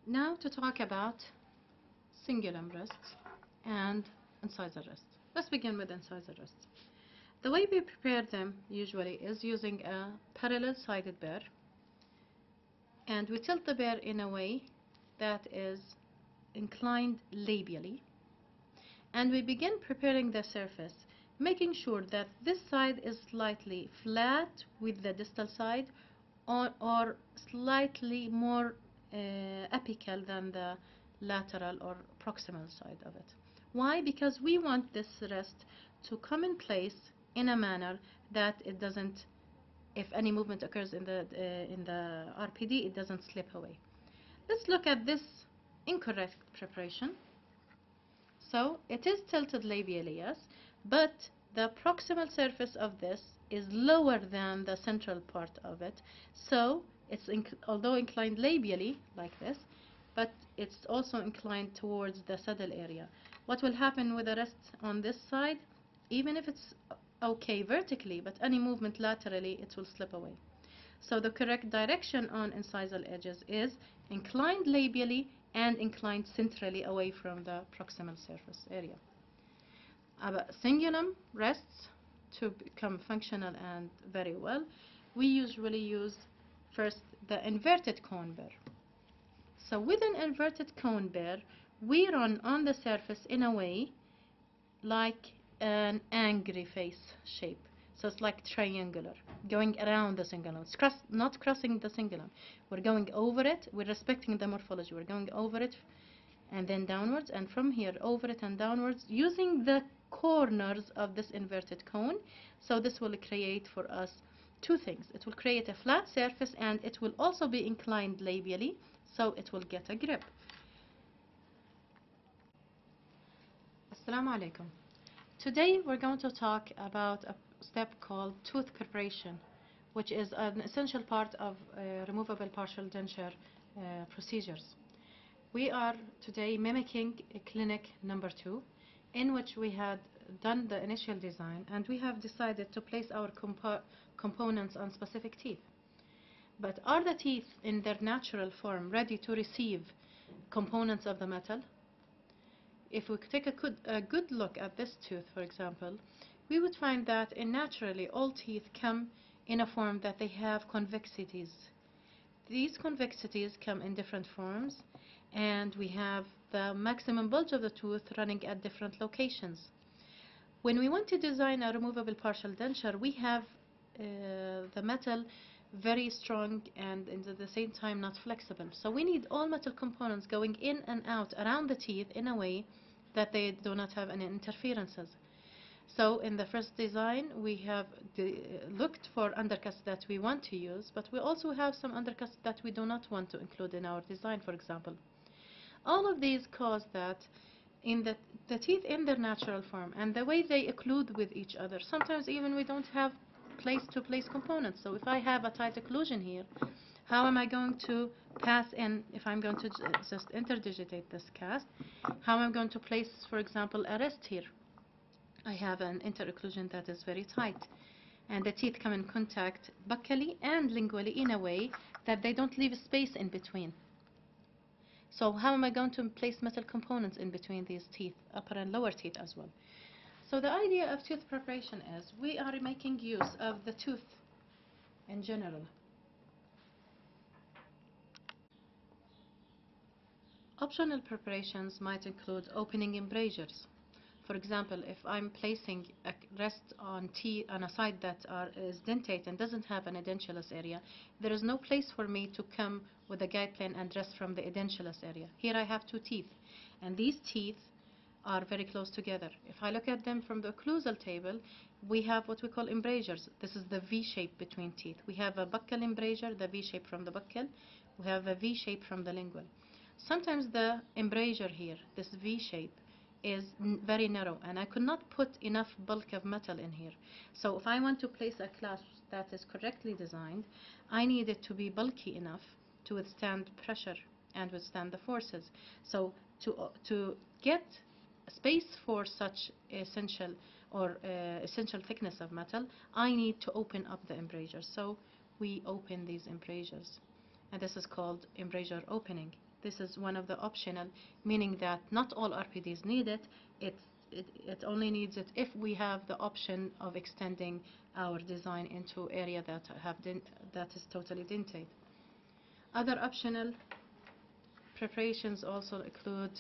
Now to talk about cingulum rests and incisor rests. Let's begin with incisor rests. The way we prepare them usually is using a parallel sided burr, and we tilt the burr in a way that is inclined labially, and we begin preparing the surface, making sure that this side is slightly flat with the distal side, or slightly more apical than the lateral or proximal side of it. Why? Because we want this rest to come in place in a manner that it doesn't, if any movement occurs in the RPD, it doesn't slip away. Let's look at this incorrect preparation. So it is tilted labially, yes, but the proximal surface of this is lower than the central part of it. So it's although inclined labially like this, but it's also inclined towards the saddle area. What will happen with the rest on this side? Even if it's okay vertically, but any movement laterally, it will slip away. So the correct direction on incisal edges is inclined labially and inclined centrally away from the proximal surface area. Cingulum rests to become functional and very well. We usually use first the inverted cone burr. So with an inverted cone burr, we run on the surface in a way like an angry face shape. So it's like triangular, going around the cingulum. It's not crossing the cingulum. We're going over it. We're respecting the morphology. We're going over it and then downwards, and from here over it and downwards, using the corners of this inverted cone. So this will create for us two things. It will create a flat surface, and it will also be inclined labially, so it will get a grip. Assalamu alaikum. Today we're going to talk about a step called tooth preparation, which is an essential part of removable partial denture procedures. We are today mimicking clinic number 2, in which we had done the initial design, and we have decided to place our components on specific teeth. But are the teeth in their natural form ready to receive components of the metal? If we take a good look at this tooth, for example, we would find that naturally all teeth come in a form that they have convexities. These convexities come in different forms, and we have the maximum bulge of the tooth running at different locations. When we want to design a removable partial denture, we have the metal very strong and at the same time not flexible. So we need all metal components going in and out around the teeth in a way that they do not have any interferences. So in the first design, we have looked for undercuts that we want to use, but we also have some undercuts that we do not want to include in our design, for example. All of these cause that in the teeth in their natural form and the way they occlude with each other, sometimes even we don't have place-to-place components. So if I have a tight occlusion here, how am I going to pass in, if I'm going to just interdigitate this cast, how am I going to place, for example, a rest here? I have an interocclusion that is very tight, and the teeth come in contact buccally and lingually in a way that they don't leave space in between. So how am I going to place metal components in between these teeth, upper and lower teeth as well? So the idea of tooth preparation is we are making use of the tooth in general. Optional preparations might include opening embrasures. For example, if I'm placing a rest on a side that is dentate and doesn't have an edentulous area, there is no place for me to come with a guide plane and rest from the edentulous area. Here I have two teeth, and these teeth are very close together. If I look at them from the occlusal table, we have what we call embrasures. This is the V shape between teeth. We have a buccal embrasure, the V shape from the buccal. We have a V shape from the lingual. Sometimes the embrasure here, this V shape, is very narrow, and I could not put enough bulk of metal in here. So if I want to place a clasp that is correctly designed, I need it to be bulky enough to withstand pressure and withstand the forces. So to get space for such essential thickness of metal, I need to open up the embrasure. So we open these embrasures, and this is called embrasure opening. This is one of the optional, meaning that not all RPDs need it. It only needs it if we have the option of extending our design into area that is totally dentate. Other optional preparations also include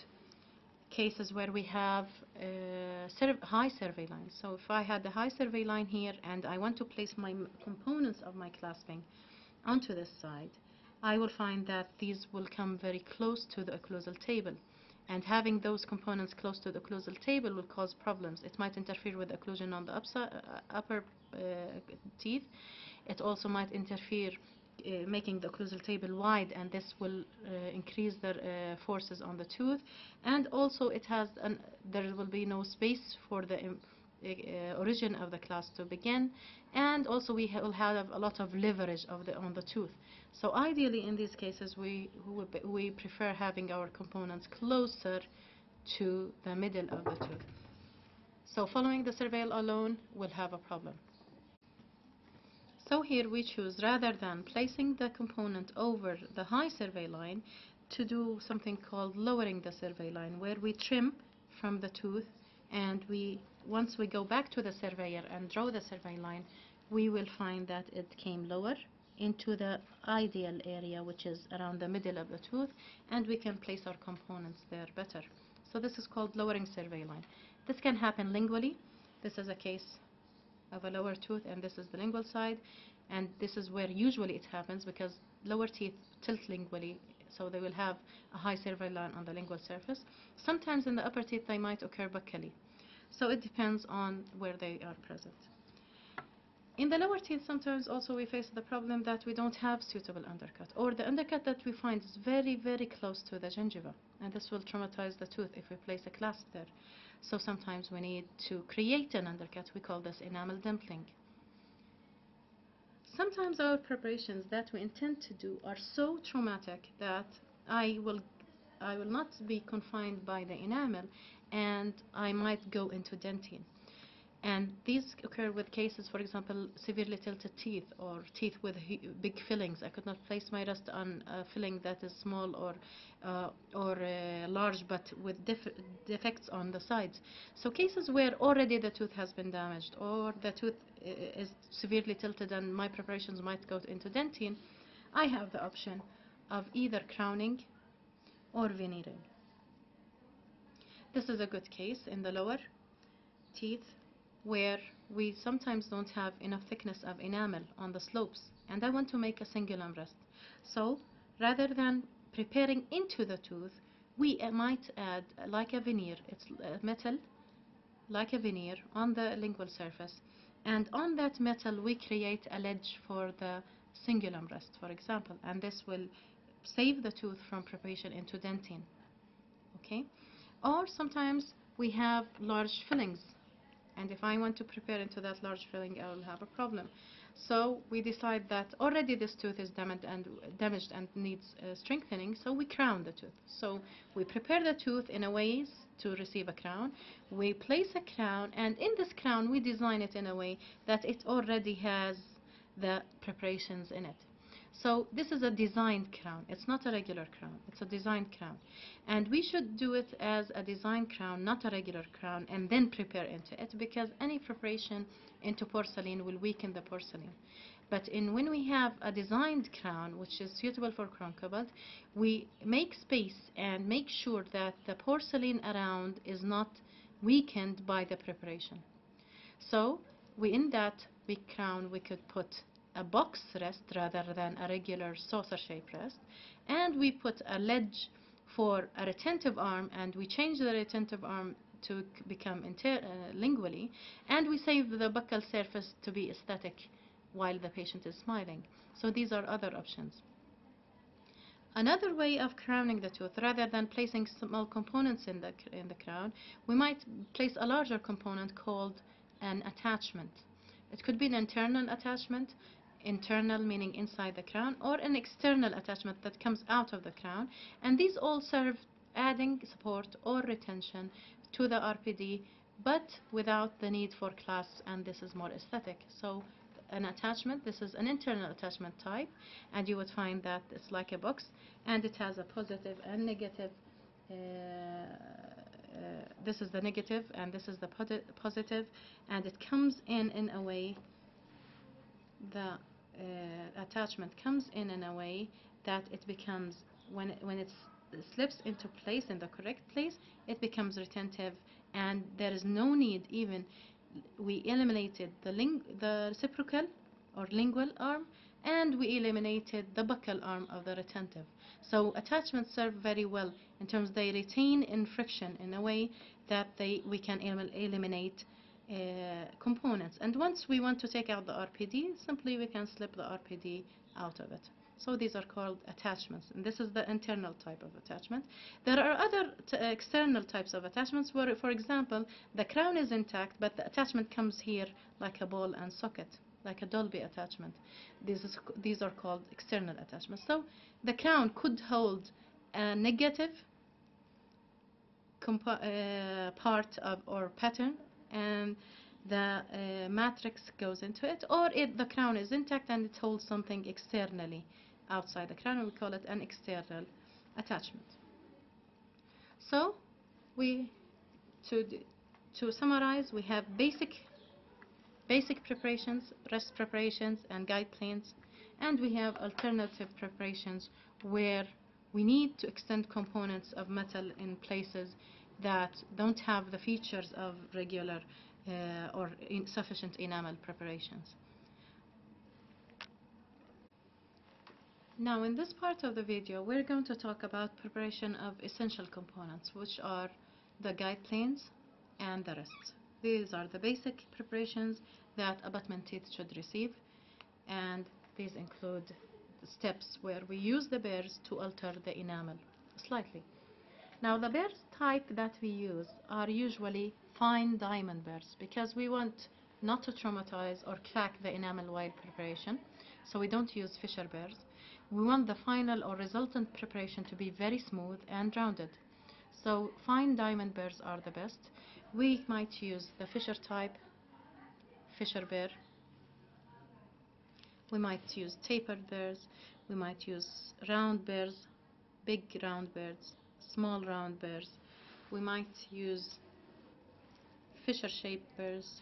cases where we have high survey lines. So if I had the high survey line here and I want to place my components of my clasping onto this side, I will find that these will come very close to the occlusal table. And having those components close to the occlusal table will cause problems. It might interfere with occlusion on the upper teeth. It also might interfere making the occlusal table wide, and this will increase the forces on the tooth. And also there will be no space for the origin of the clasp to begin, and also we will have a lot of leverage on the tooth. So ideally in these cases we prefer having our components closer to the middle of the tooth. So following the surveil alone will have a problem. So here we choose, rather than placing the component over the high survey line, to do something called lowering the survey line, where we trim from the tooth, and once we go back to the surveyor and draw the survey line, we will find that it came lower into the ideal area, which is around the middle of the tooth, and we can place our components there better. So this is called lowering survey line. This can happen lingually. This is a case of a lower tooth, and this is the lingual side, and this is where usually it happens because lower teeth tilt lingually, so they will have a high survey line on the lingual surface. Sometimes in the upper teeth they might occur buccally, so it depends on where they are present. In the lower teeth, sometimes also we face the problem that we don't have suitable undercut, or the undercut that we find is very, very close to the gingiva, and this will traumatize the tooth if we place a clasp there. So sometimes we need to create an undercut. We call this enamel dimpling. Sometimes our preparations that we intend to do are so traumatic that I will not be confined by the enamel, and I might go into dentine. And these occur with cases, for example, severely tilted teeth or teeth with big fillings. I could not place my rest on a filling that is small or large, but with defects on the sides. So cases where already the tooth has been damaged, or the tooth is severely tilted and my preparations might go into dentine, I have the option of either crowning or veneering. This is a good case in the lower teeth, where we sometimes don't have enough thickness of enamel on the slopes, and I want to make a cingulum rest. So rather than preparing into the tooth, we might add like a veneer. It's metal like a veneer on the lingual surface, and on that metal we create a ledge for the cingulum rest, for example, and this will save the tooth from preparation into dentine. Okay? Or sometimes we have large fillings, and if I want to prepare into that large filling, I will have a problem. So we decide that already this tooth is damaged and needs strengthening, so we crown the tooth. So we prepare the tooth in a way to receive a crown. We place a crown, and in this crown we design it in a way that it already has the preparations in it. So this is a designed crown. It's not a regular crown. It's a designed crown. And we should do it as a designed crown, not a regular crown, and then prepare into it, because any preparation into porcelain will weaken the porcelain. But when we have a designed crown, which is suitable for crown cobalt, we make space and make sure that the porcelain around is not weakened by the preparation. So in that big crown we could put a box rest rather than a regular saucer-shaped rest, and we put a ledge for a retentive arm, and we change the retentive arm to become lingually, and we save the buccal surface to be aesthetic while the patient is smiling. So these are other options. Another way of crowning the tooth, rather than placing small components in the crown, we might place a larger component called an attachment. It could be an internal attachment, internal meaning inside the crown, or an external attachment that comes out of the crown, and these all serve adding support or retention to the RPD, but without the need for clasps, and this is more aesthetic. So an attachment. This is an internal attachment type, and you would find that it's like a box, and it has a positive and negative. This is the negative, and this is the positive, and it comes in a way. The attachment comes in a way that it becomes, when it slips into place, in the correct place, it becomes retentive, and there is no need even. We eliminated the reciprocal or lingual arm, and we eliminated the buccal arm of the retentive. So attachments serve very well in terms they retain in friction in a way that we can eliminate components. And once we want to take out the RPD, simply we can slip the RPD out of it. So these are called attachments, and this is the internal type of attachment. There are other external types of attachments where, for example, the crown is intact, but the attachment comes here like a ball and socket, like a Dolby attachment. These are called external attachments. So the crown could hold a negative part of or pattern, and the matrix goes into it, or the crown is intact and it holds something externally outside the crown, and we call it an external attachment. So to summarize, we have basic preparations, rest preparations, and guide planes, and we have alternative preparations where we need to extend components of metal in places that don't have the features of regular or insufficient enamel preparations. Now in this part of the video, we're going to talk about preparation of essential components, which are the guide planes and the rests. These are the basic preparations that abutment teeth should receive, and these include the steps where we use the burrs to alter the enamel slightly. Now the burrs type that we use are usually fine diamond burrs, because we want not to traumatize or crack the enamel while preparation, so we don't use Fisher burrs. We want the final or resultant preparation to be very smooth and rounded, so fine diamond burrs are the best. We might use the Fisher type Fisher burr. We might use tapered burrs. We might use round burrs, big round burrs, small round burrs. We might use Fisher shaped burrs,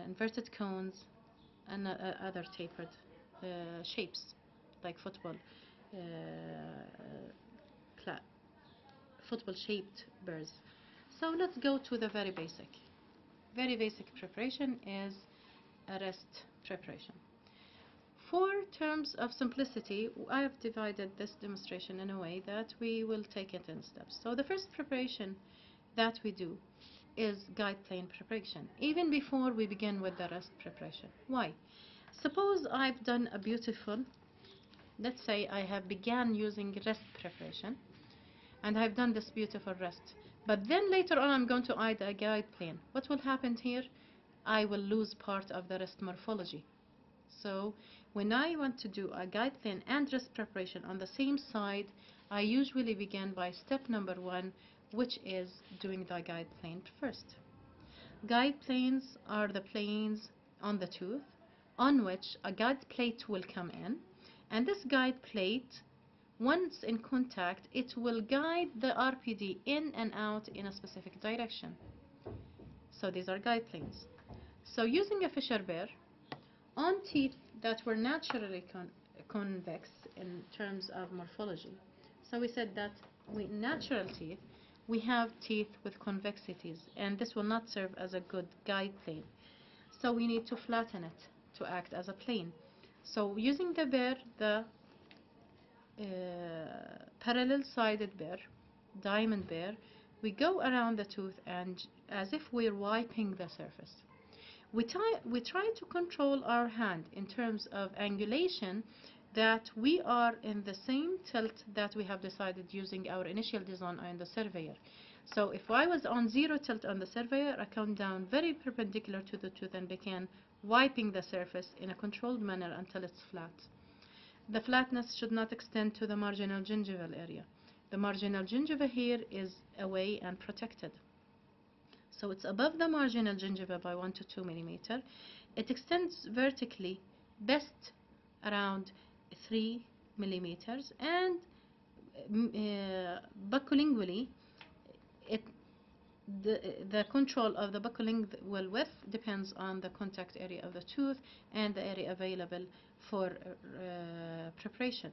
inverted cones, and other tapered shapes like football shaped burrs. So let's go to the very basic. Very basic preparation is a rest preparation. For terms of simplicity, I have divided this demonstration in a way that we will take it in steps. So the first preparation that we do is guide plane preparation, even before we begin with the rest preparation. Why? Suppose I've done a beautiful, let's say I have began using rest preparation, and I've done this beautiful rest, but then later on I'm going to add a guide plane. What will happen here? I will lose part of the rest morphology. So when I want to do a guide plane and rest preparation on the same side, I usually begin by step number 1, which is doing the guide plane first. Guide planes are the planes on the tooth on which a guide plate will come in, and this guide plate, once in contact, it will guide the RPD in and out in a specific direction. So these are guide planes. So using a Fisher burr on teeth that were naturally convex in terms of morphology. So we said that natural teeth, we have teeth with convexities, and this will not serve as a good guide plane. So we need to flatten it to act as a plane. So using the burr, the parallel-sided burr, diamond burr, we go around the tooth and as if we're wiping the surface. We try to control our hand in terms of angulation, that we are in the same tilt that we have decided using our initial design on the surveyor. So if I was on 0 tilt on the surveyor, I come down very perpendicular to the tooth and begin wiping the surface in a controlled manner until it's flat. The flatness should not extend to the marginal gingival area. The marginal gingiva here is away and protected. So it's above the marginal gingiva by 1 to 2 millimeter, It extends vertically best around 3 millimeters, and buccolingually, it the control of the buccolingual width depends on the contact area of the tooth and the area available for preparation.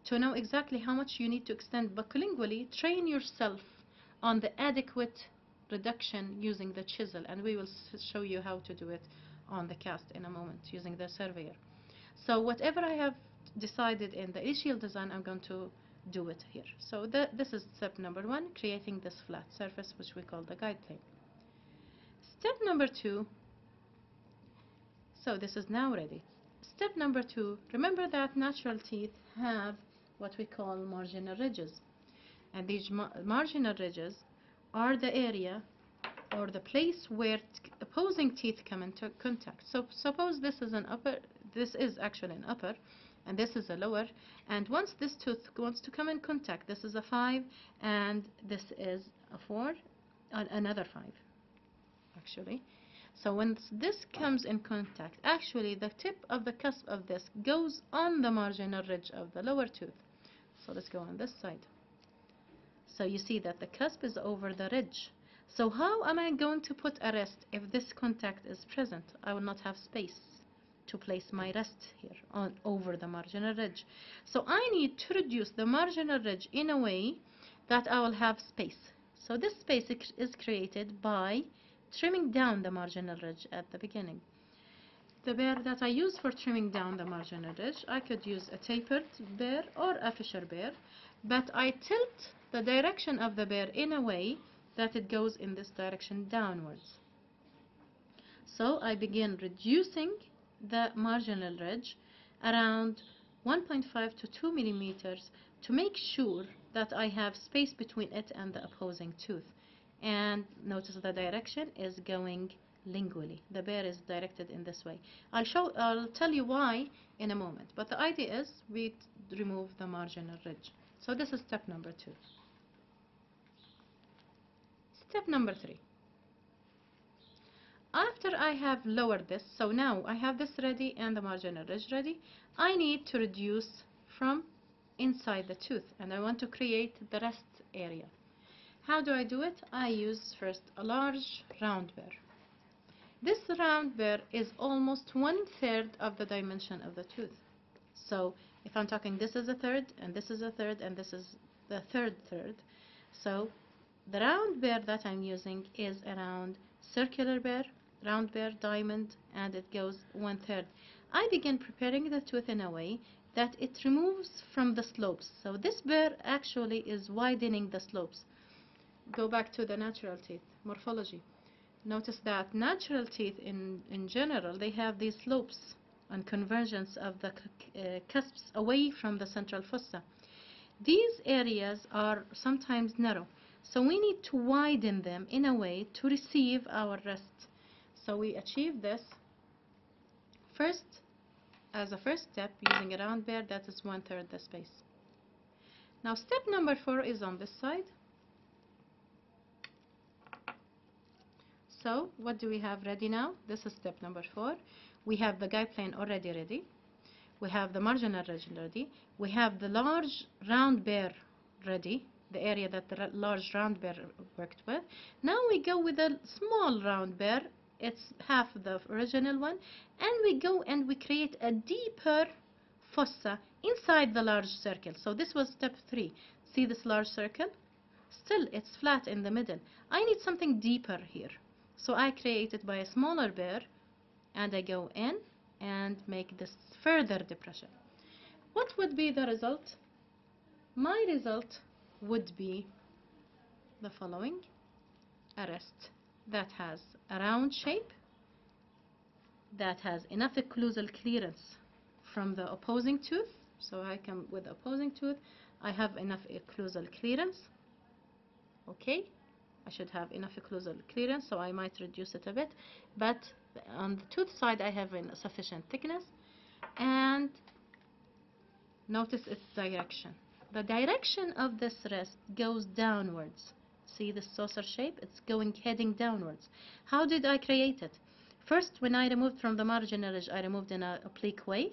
To know exactly how much you need to extend buccolingually, train yourself on the adequate reduction using the chisel, and we will show you how to do it on the cast in a moment using the surveyor. So whatever I have decided in the e-shield design, I'm going to do it here. So this is step number 1, creating this flat surface, which we call the guide plane. Step number 2, so this is now ready. Step number 2, remember that natural teeth have what we call marginal ridges, and these marginal ridges are the area or the place where opposing teeth come into contact. So suppose this is an upper, this is actually an upper, and this is a lower, and once this tooth wants to come in contact, this is a 5 and this is a 4, another 5 actually. So when this comes in contact, actually the tip of the cusp of this goes on the marginal ridge of the lower tooth. So let's go on this side. So you see that the cusp is over the ridge. So how am I going to put a rest if this contact is present? I will not have space to place my rest here on over the marginal ridge. So I need to reduce the marginal ridge in a way that I will have space. So this space is created by trimming down the marginal ridge at the beginning. The burr that I use for trimming down the marginal ridge, I could use a tapered burr or a fisher burr, but I tilt the direction of the burr in a way that it goes in this direction downwards. So I begin reducing the marginal ridge around 1.5 to 2 millimeters to make sure that I have space between it and the opposing tooth. And notice the direction is going lingually. The burr is directed in this way. I'll tell you why in a moment, but the idea is we remove the marginal ridge. So this is step number 2. Step number 3. After I have lowered this, so now I have this ready and the marginal ridge ready, I need to reduce from inside the tooth, and I want to create the rest area. How do I do it? I use first a large round burr. This round burr is almost 1/3 of the dimension of the tooth. So if I'm talking, this is a third, and this is a third, and this is the third. So the round burr that I'm using is a circular burr, round burr, diamond, and it goes 1/3. I begin preparing the tooth in a way that it removes from the slopes. So this burr actually is widening the slopes. Go back to the natural teeth morphology. Notice that natural teeth in general, they have these slopes and convergence of the cusps away from the central fossa. These areas are sometimes narrow, so we need to widen them in a way to receive our rest. So we achieve this first as a first step using a round burr that is 1/3 the space. Now step number 4 is on this side. So what do we have ready now? This is step number 4. We have the guide plane already ready. We have the marginal ridge ready. We have the large round burr ready, the area that the large round burr worked with. Now we go with a small round burr. It's half the original one, and we go and we create a deeper fossa inside the large circle. So this was step 3. See this large circle? Still, it's flat in the middle. I need something deeper here. So I create it by a smaller burr, and I go in and make this further depression. What would be the result? My result would be the following: a rest that has a round shape, that has enough occlusal clearance from the opposing tooth. So I come with the opposing tooth, I have enough occlusal clearance. Okay, I should have enough occlusal clearance, so I might reduce it a bit, but on the tooth side I have sufficient thickness. And notice its direction. The direction of this rest goes downwards. See the saucer shape? It's heading downwards. How did I create it? First, when I removed from the marginal edge, I removed in an oblique way.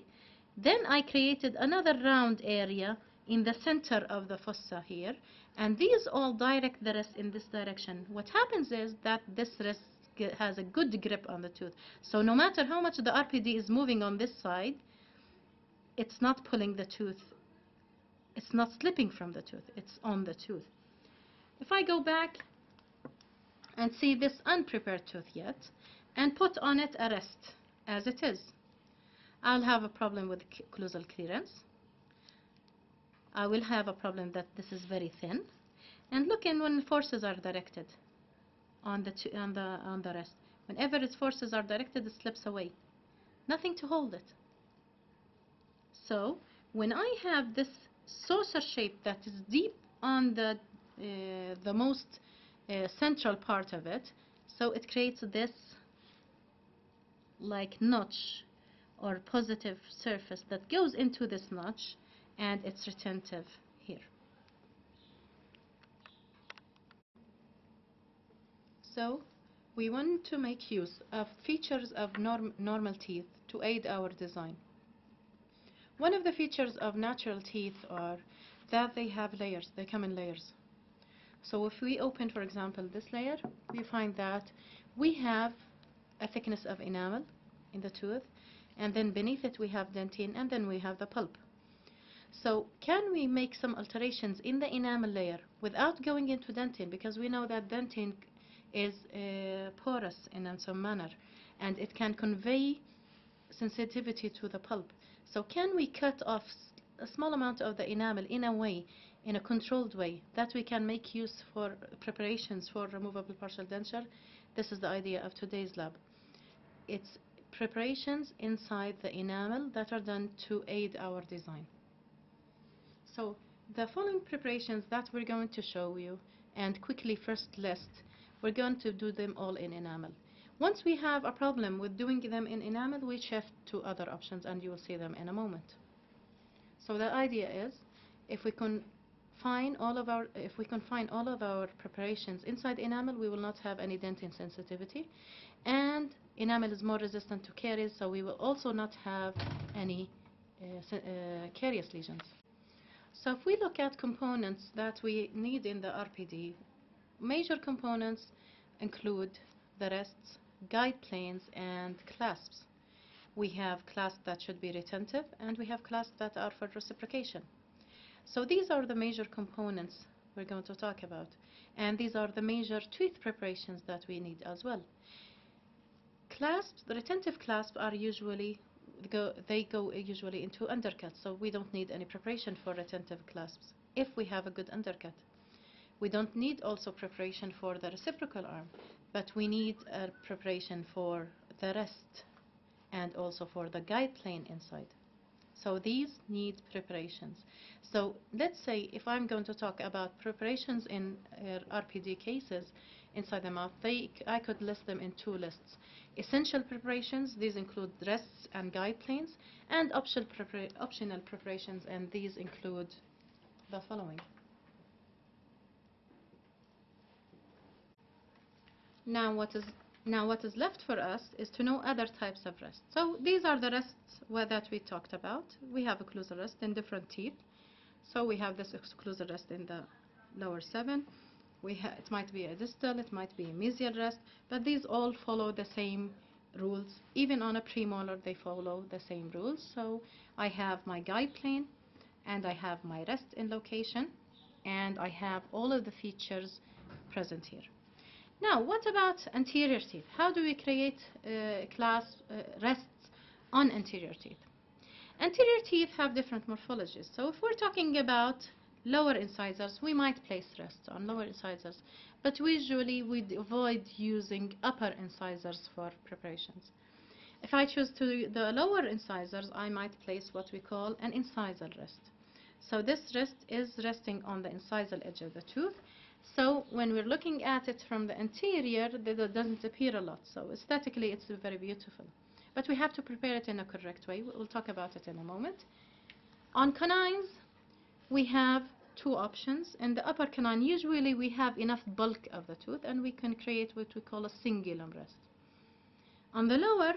Then I created another round area in the center of the fossa here, and these all direct the rest in this direction. What happens is that this rest has a good grip on the tooth. So no matter how much the RPD is moving on this side, it's not pulling the tooth. It's not slipping from the tooth. It's on the tooth. If I go back and see this unprepared tooth yet, and put on it a rest as it is, I'll have a problem with occlusal clearance. I will have a problem that this is very thin. And look in when forces are directed on the rest. Whenever its forces are directed, it slips away. Nothing to hold it. So when I have this saucer shape that is deep on the most central part of it, so it creates this like notch or positive surface that goes into this notch, and it's retentive here. So we want to make use of features of normal teeth to aid our design. One of the features of natural teeth are that they have layers. They come in layers. So if we open, for example, this layer, we find that we have a thickness of enamel in the tooth, and then beneath it we have dentine, and then we have the pulp. So can we make some alterations in the enamel layer without going into dentine? Because we know that dentine is porous in some manner, and it can convey sensitivity to the pulp. So can we cut off a small amount of the enamel in a way, in a controlled way, that we can make use for preparations for removable partial denture? This is the idea of today's lab. It's preparations inside the enamel that are done to aid our design. So the following preparations that we're going to show you and quickly first list, we're going to do them all in enamel. Once we have a problem with doing them in enamel, we shift to other options, and you will see them in a moment. So the idea is, if we can find all of our preparations inside enamel, we will not have any dentin sensitivity, and enamel is more resistant to caries, so we will also not have any carious lesions. So if we look at components that we need in the RPD, major components include the rests, guide planes, and clasps. We have clasps that should be retentive, and we have clasps that are for reciprocation. So these are the major components we're going to talk about, and these are the major tooth preparations that we need as well. Clasps, the retentive clasps are usually usually into undercuts, so we don't need any preparation for retentive clasps if we have a good undercut. We don't need also preparation for the reciprocal arm, but we need a preparation for the rest and also for the guide plane inside. So these need preparations. So let's say if I'm going to talk about preparations in RPD cases inside the mouth, I could list them in two lists. Essential preparations, these include rests and guide planes, and optional preparations, and these include the following. Now what is left for us is to know other types of rests. So these are the rests that we talked about. We have occlusal rest in different teeth. So we have this occlusal rest in the lower 7. It might be a distal, it might be a mesial rest, but these all follow the same rules. Even on a premolar, they follow the same rules. So I have my guide plane, and I have my rest in location, and I have all of the features present here. Now, what about anterior teeth? How do we create rests on anterior teeth? Anterior teeth have different morphologies. So if we're talking about lower incisors, we might place rests on lower incisors, but usually we avoid using upper incisors for preparations. If I choose to do the lower incisors, I might place what we call an incisal rest. So this rest is resting on the incisal edge of the tooth. So when we're looking at it from the anterior, it doesn't appear a lot. So aesthetically, it's very beautiful. But we have to prepare it in a correct way. We'll talk about it in a moment. On canines, we have two options. In the upper canine, usually we have enough bulk of the tooth, and we can create what we call a cingulum rest. On the lower,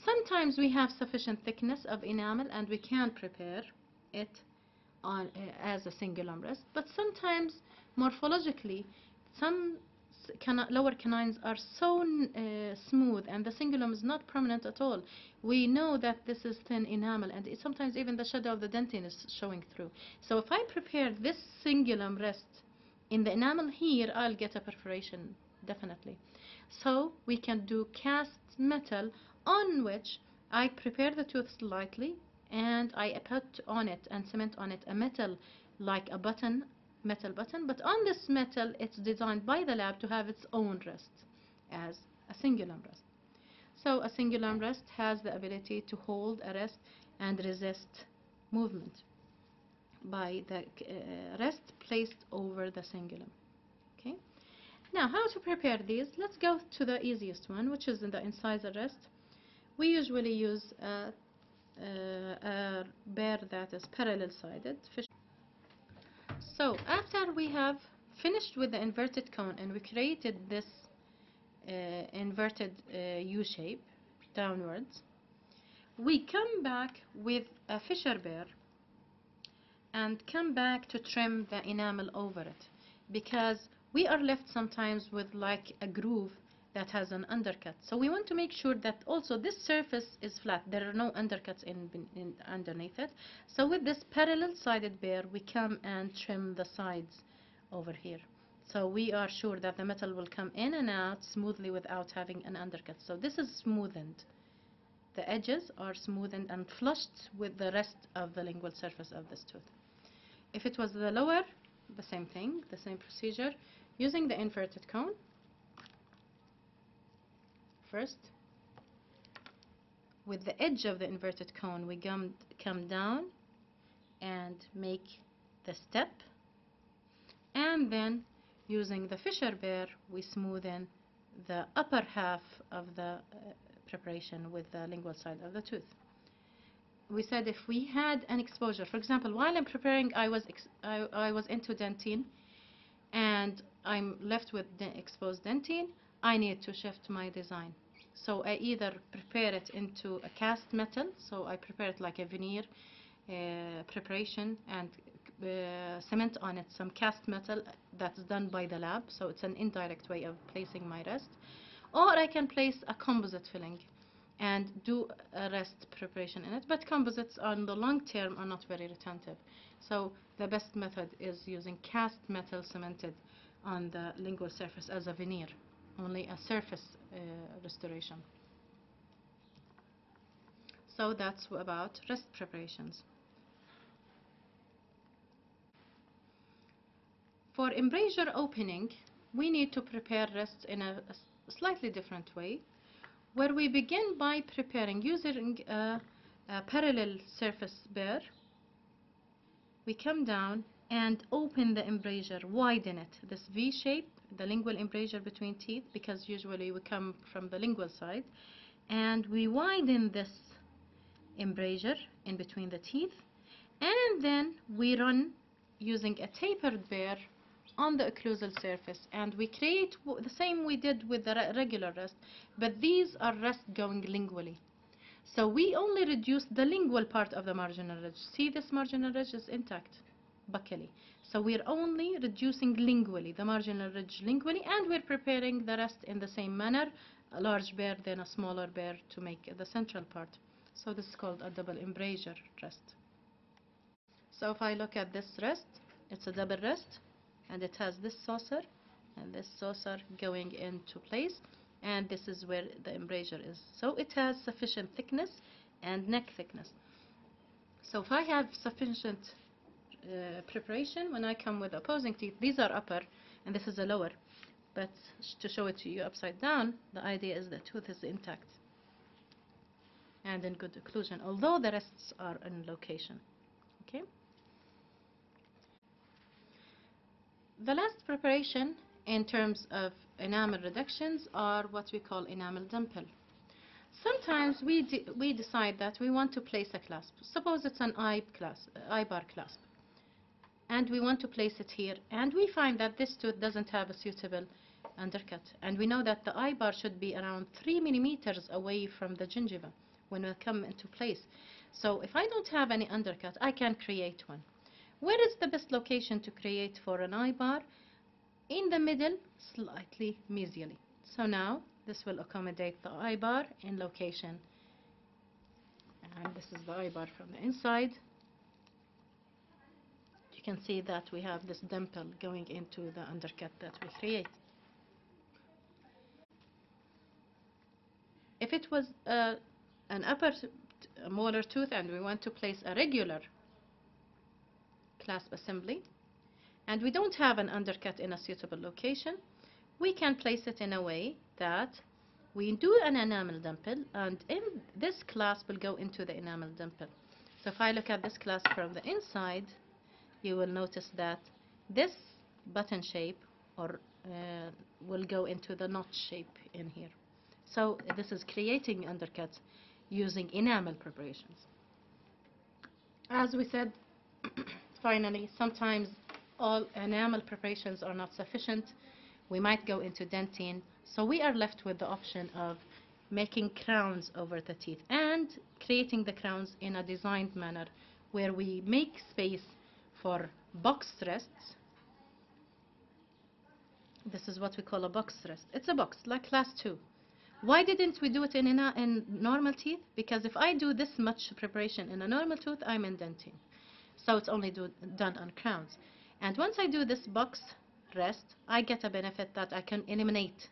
sometimes we have sufficient thickness of enamel and we can prepare it on as a cingulum rest, but sometimes morphologically some lower canines are so smooth and the cingulum is not prominent at all. We know that this is thin enamel, and sometimes even the shadow of the dentine is showing through. So if I prepare this cingulum rest in the enamel here, I'll get a perforation definitely. So we can do cast metal on which I prepare the tooth slightly and I put on it and cement on it a metal like a button, metal button, but on this metal it's designed by the lab to have its own rest as a cingulum rest. So a cingulum rest has the ability to hold a rest and resist movement by the rest placed over the cingulum. Okay. Now, how to prepare these? Let's go to the easiest one, which is in the incisor rest. We usually use a bear that is parallel-sided. So after we have finished with the inverted cone and we created this inverted U shape downwards, we come back with a fisher bear and come back to trim the enamel over it, because we are left sometimes with like a groove that has an undercut. So we want to make sure that also this surface is flat. There are no undercuts underneath it. So with this parallel-sided bear, we come and trim the sides over here. So we are sure that the metal will come in and out smoothly without having an undercut. So this is smoothened. The edges are smoothened and flushed with the rest of the lingual surface of this tooth. If it was the lower, the same thing, the same procedure, using the inverted cone. First, with the edge of the inverted cone, we come down and make the step, and then using the fisher bear, we smoothen the upper half of the preparation with the lingual side of the tooth. We said if we had an exposure, for example, while I'm preparing, I was into dentine, and I'm left with exposed dentine, I need to shift my design. So I either prepare it into a cast metal, so I prepare it like a veneer preparation and cement on it some cast metal that's done by the lab, so it's an indirect way of placing my rest. Or I can place a composite filling and do a rest preparation in it, but composites on the long term are not very retentive. So the best method is using cast metal cemented on the lingual surface as a veneer, only a surface restoration. So that's about rest preparations. For embrasure opening, we need to prepare rests in a slightly different way, where we begin by preparing using a parallel surface bear. We come down and open the embrasure, widen it, this V shape, the lingual embrasure between teeth, because usually we come from the lingual side, and we widen this embrasure in between the teeth, and then we run using a tapered bear on the occlusal surface, and we create the same we did with the regular rest, but these are rest going lingually. So we only reduce the lingual part of the marginal ridge. See, this marginal ridge is intact buccally. So we're only reducing lingually, the marginal ridge lingually, and we're preparing the rest in the same manner, a large bear, then a smaller bear to make the central part. So this is called a double embrasure rest. So if I look at this rest, it's a double rest, and it has this saucer and this saucer going into place, and this is where the embrasure is. So it has sufficient thickness and neck thickness. So if I have sufficient preparation, when I come with opposing teeth, these are upper and this is a lower, but to show it to you upside down, the idea is the tooth is intact and in good occlusion, although the rests are in location. Okay. The last preparation in terms of enamel reductions are what we call enamel dimple. Sometimes we decide that we want to place a clasp. Suppose it's an eye-bar clasp, and we want to place it here, and we find that this tooth doesn't have a suitable undercut. And we know that the eye bar should be around 3 millimeters away from the gingiva when it come into place. So if I don't have any undercut, I can create one. Where is the best location to create for an eye bar? In the middle, slightly mesially. So now this will accommodate the eye bar in location. And this is the eye bar from the inside. You can see that we have this dimple going into the undercut that we create. If it was an upper molar tooth and we want to place a regular clasp assembly, and we don't have an undercut in a suitable location, we can place it in a way that we do an enamel dimple, and in this clasp will go into the enamel dimple. So if I look at this clasp from the inside, you will notice that this button shape will go into the notch shape in here. So this is creating undercuts using enamel preparations. As we said, finally, sometimes all enamel preparations are not sufficient. We might go into dentine, so we are left with the option of making crowns over the teeth and creating the crowns in a designed manner where we make space for box rests. This is what we call a box rest. It's a box, like class 2. Why didn't we do it in normal teeth? Because if I do this much preparation in a normal tooth, I'm indenting. So it's only done on crowns. And once I do this box rest, I get a benefit that I can eliminate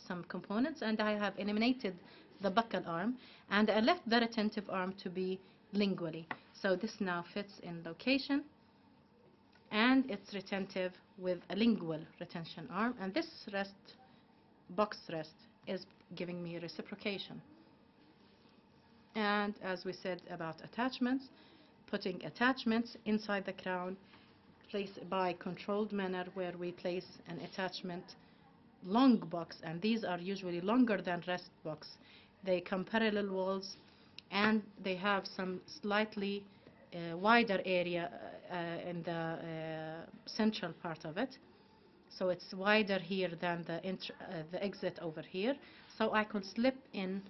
some components, and I have eliminated the buccal arm, and I left the retentive arm to be lingually. So this now fits in location, and it's retentive with a lingual retention arm, and this rest, box rest, is giving me reciprocation. And as we said about attachments, putting attachments inside the crown, place by controlled manner where we place an attachment long box, and these are usually longer than rest box. They come parallel walls, and they have some slightly wider area in the central part of it. So it's wider here than the exit over here. So I could slip in